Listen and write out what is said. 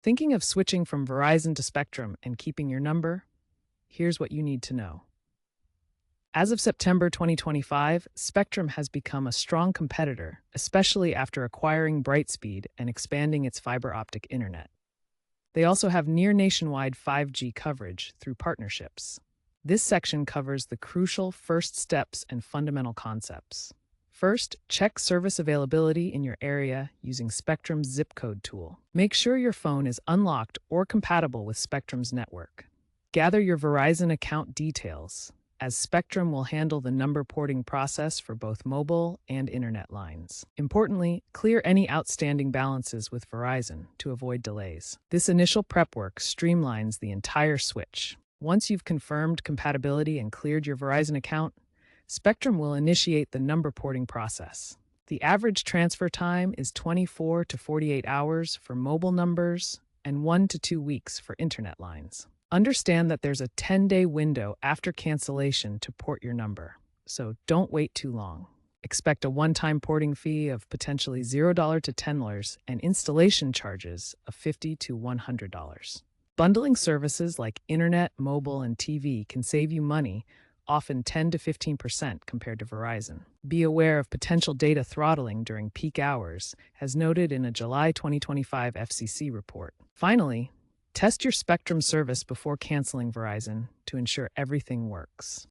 Thinking of switching from Verizon to Spectrum and keeping your number? Here's what you need to know. As of September 2025, Spectrum has become a strong competitor, especially after acquiring Brightspeed and expanding its fiber optic internet. They also have near nationwide 5G coverage through partnerships. This section covers the crucial first steps and fundamental concepts. First, check service availability in your area using Spectrum's zip code tool. Make sure your phone is unlocked or compatible with Spectrum's network. Gather your Verizon account details, as Spectrum will handle the number porting process for both mobile and internet lines. Importantly, clear any outstanding balances with Verizon to avoid delays. This initial prep work streamlines the entire switch. Once you've confirmed compatibility and cleared your Verizon account, Spectrum will initiate the number porting process. The average transfer time is 24 to 48 hours for mobile numbers and 1 to 2 weeks for internet lines. Understand that there's a 10-day window after cancellation to port your number, so don't wait too long. Expect a one-time porting fee of potentially $0 to $10 and installation charges of $50 to $100. Bundling services like internet, mobile, and TV can save you money, often 10 to 15% compared to Verizon. Be aware of potential data throttling during peak hours, as noted in a July 2025 FCC report. Finally, test your Spectrum service before canceling Verizon to ensure everything works.